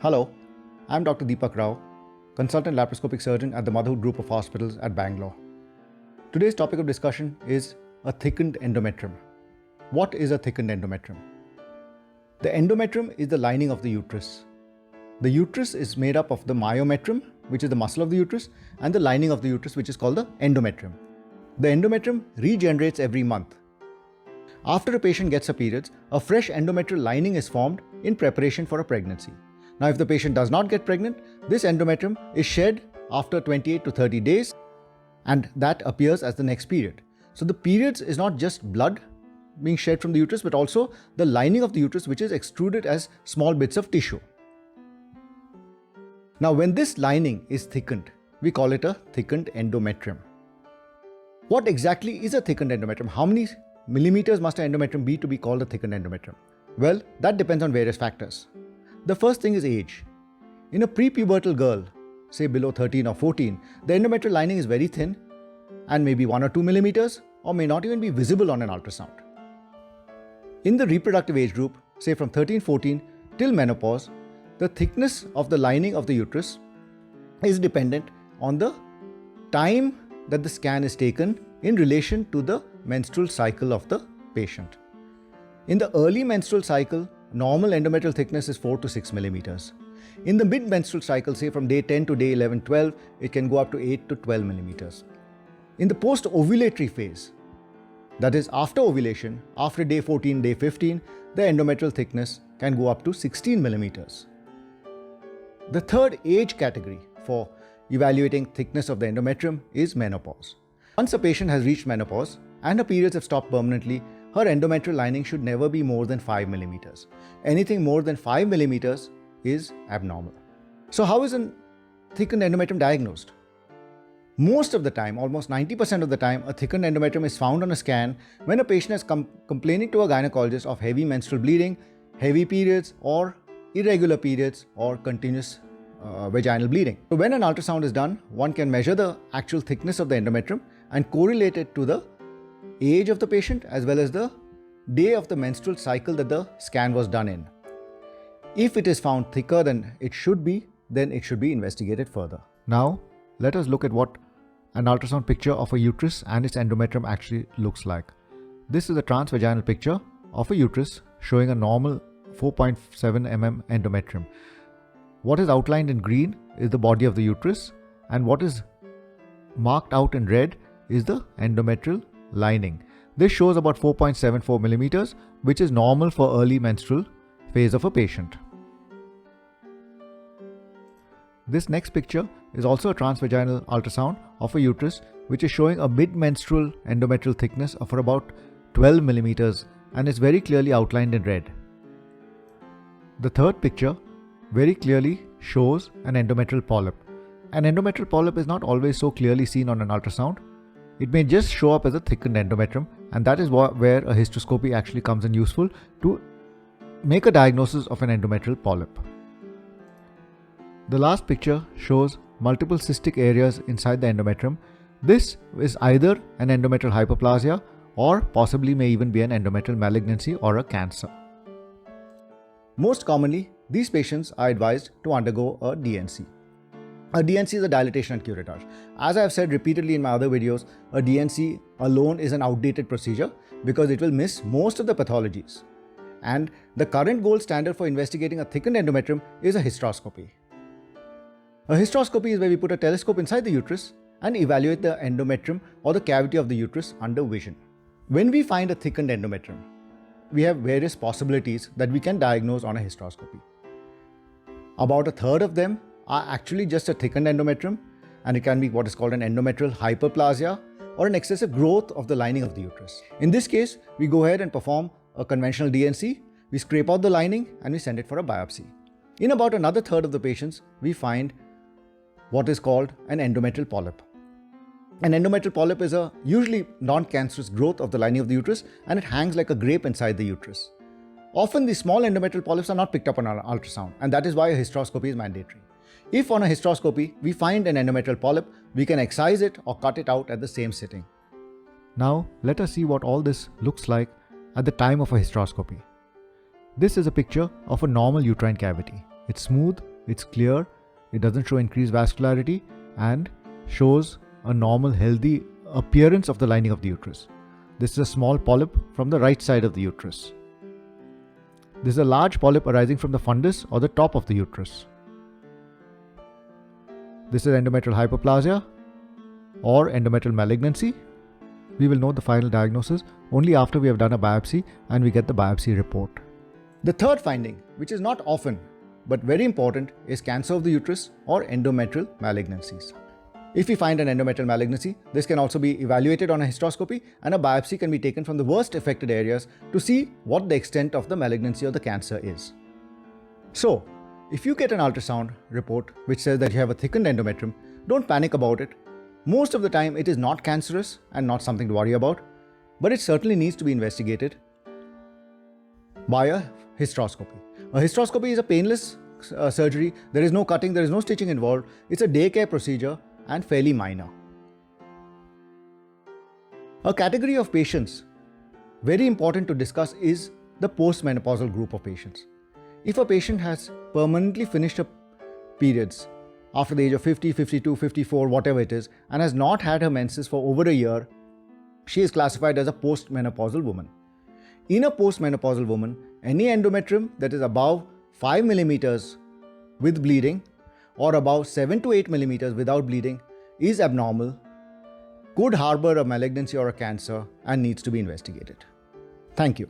Hello, I'm Dr. Deepak Rao, consultant laparoscopic surgeon at the Motherhood Group of Hospitals at Bangalore. Today's topic of discussion is a thickened endometrium. What is a thickened endometrium? The endometrium is the lining of the uterus. The uterus is made up of the myometrium, which is the muscle of the uterus, and the lining of the uterus, which is called the endometrium. The endometrium regenerates every month. After a patient gets her periods, a fresh endometrial lining is formed in preparation for a pregnancy. Now, if the patient does not get pregnant, this endometrium is shed after 28 to 30 days, and that appears as the next period. So the periods is not just blood being shed from the uterus, but also the lining of the uterus, which is extruded as small bits of tissue. Now, when this lining is thickened, we call it a thickened endometrium. What exactly is a thickened endometrium? How many millimeters must an endometrium be to be called a thickened endometrium? Well, that depends on various factors. The first thing is age. In a prepubertal girl, say below 13 or 14, the endometrial lining is very thin and maybe 1 or 2 millimeters, or may not even be visible on an ultrasound. In the reproductive age group, say from 13-14 till menopause, the thickness of the lining of the uterus is dependent on the time that the scan is taken in relation to the menstrual cycle of the patient. In the early menstrual cycle, normal endometrial thickness is 4 to 6 millimeters. In the mid-menstrual cycle, say from day 10 to day 11-12, it can go up to 8 to 12 millimeters. In the post-ovulatory phase, that is after ovulation, after day 14, day 15, the endometrial thickness can go up to 16 millimeters. The third age category for evaluating thickness of the endometrium is menopause. Once a patient has reached menopause and her periods have stopped permanently, her endometrial lining should never be more than 5 millimeters. Anything more than 5 millimeters is abnormal. So how is a thickened endometrium diagnosed? Most of the time, almost 90% of the time, a thickened endometrium is found on a scan when a patient is complaining to a gynecologist of heavy menstrual bleeding, heavy periods, or irregular periods, or continuous vaginal bleeding. So when an ultrasound is done, one can measure the actual thickness of the endometrium and correlate it to the age of the patient as well as the day of the menstrual cycle that the scan was done in. If it is found thicker than it should be, then it should be investigated further. Now, let us look at what an ultrasound picture of a uterus and its endometrium actually looks like. This is a transvaginal picture of a uterus showing a normal 4.7 mm endometrium. What is outlined in green is the body of the uterus, and what is marked out in red is the endometrial lining. This shows about 4.74 millimeters, which is normal for early menstrual phase of a patient. This next picture is also a transvaginal ultrasound of a uterus, which is showing a mid-menstrual endometrial thickness of about 12 millimeters and is very clearly outlined in red. The third picture very clearly shows an endometrial polyp. An endometrial polyp is not always so clearly seen on an ultrasound. It may just show up as a thickened endometrium, and that is where a hysteroscopy actually comes in useful to make a diagnosis of an endometrial polyp. The last picture shows multiple cystic areas inside the endometrium. This is either an endometrial hyperplasia or possibly may even be an endometrial malignancy or a cancer. Most commonly, these patients are advised to undergo a DNC. A DNC is a dilatation and curettage. As I have said repeatedly in my other videos, a DNC alone is an outdated procedure because it will miss most of the pathologies. And the current gold standard for investigating a thickened endometrium is a hysteroscopy. A hysteroscopy is where we put a telescope inside the uterus and evaluate the endometrium or the cavity of the uterus under vision. When we find a thickened endometrium, we have various possibilities that we can diagnose on a hysteroscopy. About a third of them are actually just a thickened endometrium, and it can be what is called an endometrial hyperplasia or an excessive growth of the lining of the uterus. In this case, we go ahead and perform a conventional DNC, we scrape out the lining and we send it for a biopsy. In about another third of the patients, we find what is called an endometrial polyp. An endometrial polyp is a usually non-cancerous growth of the lining of the uterus, and it hangs like a grape inside the uterus. Often these small endometrial polyps are not picked up on an ultrasound, and that is why a hysteroscopy is mandatory. If on a hysteroscopy we find an endometrial polyp, we can excise it or cut it out at the same sitting. Now let us see what all this looks like at the time of a hysteroscopy. This is a picture of a normal uterine cavity. It's smooth, it's clear, it doesn't show increased vascularity, and shows a normal, healthy appearance of the lining of the uterus. This is a small polyp from the right side of the uterus. This is a large polyp arising from the fundus or the top of the uterus. This is endometrial hyperplasia or endometrial malignancy. We will know the final diagnosis only after we have done a biopsy and we get the biopsy report. The third finding, which is not often but very important, is cancer of the uterus or endometrial malignancies. If we find an endometrial malignancy, this can also be evaluated on a hysteroscopy, and a biopsy can be taken from the worst affected areas to see what the extent of the malignancy or the cancer is. So, if you get an ultrasound report which says that you have a thickened endometrium, don't panic about it. Most of the time it is not cancerous and not something to worry about, but it certainly needs to be investigated by a hysteroscopy. A hysteroscopy is a painless surgery. There is no cutting, there is no stitching involved. It's a daycare procedure and fairly minor. A category of patients very important to discuss is the postmenopausal group of patients. If a patient has permanently finished her periods after the age of 50, 52, 54, whatever it is, and has not had her menses for over a year, she is classified as a postmenopausal woman. In a postmenopausal woman, any endometrium that is above 5 millimeters with bleeding or above 7 to 8 millimeters without bleeding is abnormal, could harbor a malignancy or a cancer, and needs to be investigated. Thank you.